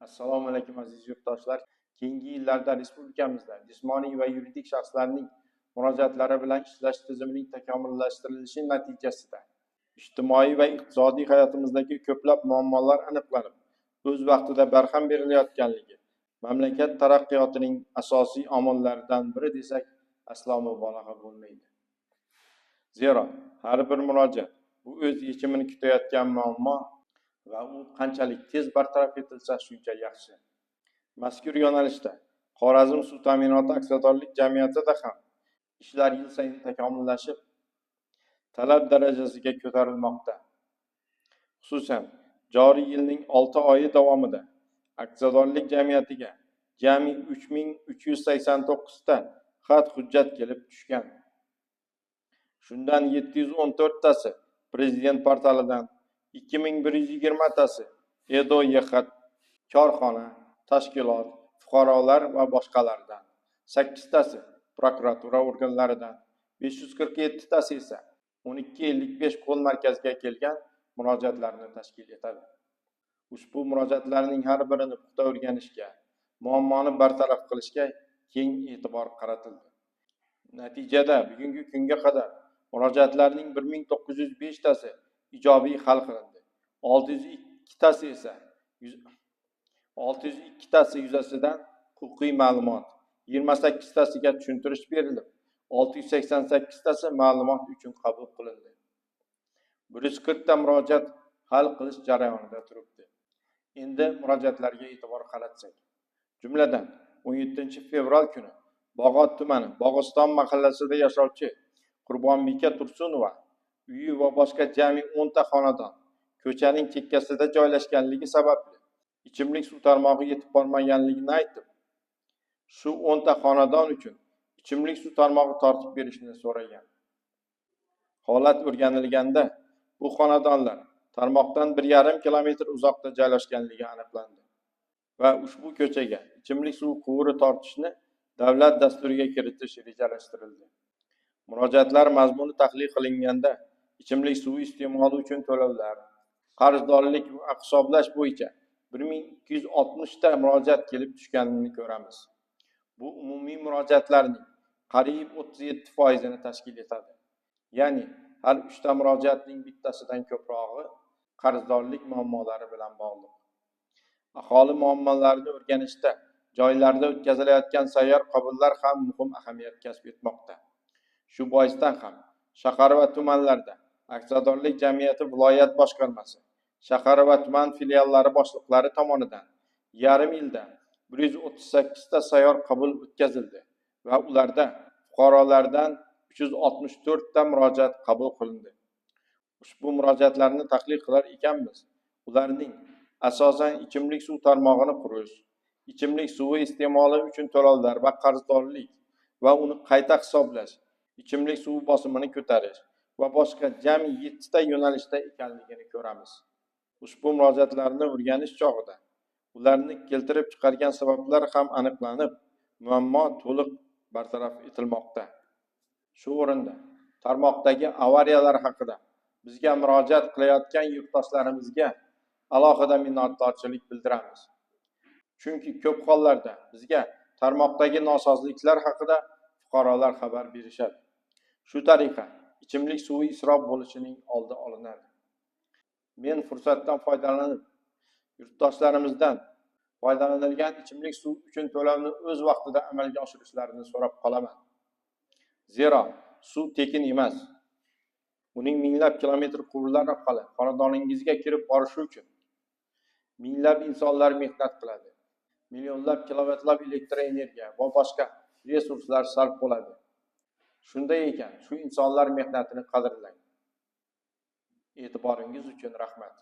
Assalomu alaykum aziz yurtdoshlar. Keyingi yillarda respublikamizda jismoniy va yuridik shaxslarning murojaatlari bilan ishlash tizimining takomillashtirilishi natijasida ijtimoiy va iqtisodiy hayotimizdagi ko'plab muammolar aniqlanib, o'z vaqtida barham berilayotganligi mamlakat taraqqiyotining asosiy omillaridan biri desak aslo mubolag'a bo'lmaydi. Zero har bir murojaat bu o'z yechimini kutayotgan muammo va u qanchalik tez bartaraf etilsa shuncha yaxshi. Mazkur yo'nalishda Xorazm suv ta'minoti aksiyadorlik jamiyatida ham ishlar yil sayin takomillashib, talab darajasiga ko'tarilmoqda. Xususan, joriy yilning 6 oyi davomida aksiyadorlik jamiyatiga jami 3389 ta xat hujjat kelib tushgan. Shundan 714 tasi Prezident portalidan, 2120 tasi EDO-YX, korxona, tashkilot, fuqarolar va boshqalardan, 8 tasi prokuratura organlaridan, 547 tasi esa 1255 qo'l markaziga kelgan murojaatlarni tashkil etadi. Ushbu murojaatlarning har birini puxta o'rganishga, muammoni bartaraf qilishga keng e'tibor qaratildi. Natijada bugungi kunga qadar murojaatlarning 1905 tasi ijobiy hal qilindi. 602 tasi yuzasidan huquqiy ma'lumot, 28 tasiga tushuntirish berilib, 688 tasi ma'lumot uchun qabul qilindi. 140 ta murojaat hal qilish jarayonida turibdi. Endi murojaatlarga e'tibor qaratsak, jumladan 17 fevral kuni Bog'ot tumani Bog'iston mahallasida yashovchi Qurbonbeka Tursunova uyi va boshqa jami 10 ta xonadon ko'chaning chekkasida joylashganligi sababli ichimlik suv tarmog'i yetib bormaganligini aytib, shu 10 ta xonadon uchun ichimlik suv tarmog'i tortib berishni so'ragan. Holat o'rganilganda bu xonadonlar tarmoqdan 1,5 kilometr uzoqda joylashganligi aniqlandi va ushbu ko'chaga ichimlik suv quvuri tortishni davlat dasturiga kiritish rejalashtirildi. Murojaatlar mazmuni tahlil qilinganda ichimlik suvi iste'moli uchun to'lovlar, qarzdorlik va hisoblash bo'yicha 1260 ta murojaat kelib tushganini ko'ramiz. Bu umumiy murojaatlarning qariyb 37% tashkil etadi. Ya'ni har 3 ta murojaatning bittasidan ko'prog'i qarzdorlik muammolari bilan bog'liq. Aholi muammolarini o'rganishda joylarda o'tkazilayotgan sayyor qabullar ham muhim ahamiyat kasb etmoqda. Shu boisdan ham shahar va tumanlarda aksiyadorlik jamiyati viloyat boshqarmasi, shahar va tuman filiallari boshliqlari tomonidan yarim yilda 138 ta sayyor qabul o'tkazildi va ularda fuqarolardan 364 ta murojaat qabul qilindi. Ushbu murojaatlarni tahlil qilar ekanmiz. Ularning asosan ichimlik suv tarmog'ini qurish, ichimlik suvi iste'moli uchun to'lovlar va qarzdorlik va uni qayta hisoblash, ichimlik suvi bosimini ko'tarish va boshqa jami 7 ta yo'nalishda ekanligini ko'ramiz. Ushbu murojaatlarni o'rganish chog'ida ularni keltirib chiqargan sabablar ham aniqlanib, muammo to'liq bartaraf etilmoqda. Shu o'rinda tarmoqdagi avariyalar haqida bizga murojaat qilayotgan yurtdoshlarimizga alohida minnatdorchilik bildiramiz. Chunki ko'p hollarda bizga tarmoqdagi nosozliklar haqida fuqarolar xabar berishadi. Shu tariqa ichimlik suvi isrof bo'lishining oldi olinadi. Men fursatdan foydalanib, yurtdoshlarimizdan foydalanilgan ichimlik suv uchun to'lovni o'z vaqtida amalga oshirishlarini so'rab qolaman. Zero suv tekin emas. Uning minglab kilometr quvurlar orqali xonadoningizga kirib borishi uchun minglab insonlar mehnat qiladi. Millionlab kilovatlab elektr energiya va boshqa resurslar sarf bo'ladi. Shunday ekan, shu insonlar mehnatini qadrlang. E'tiboringiz uchun rahmat.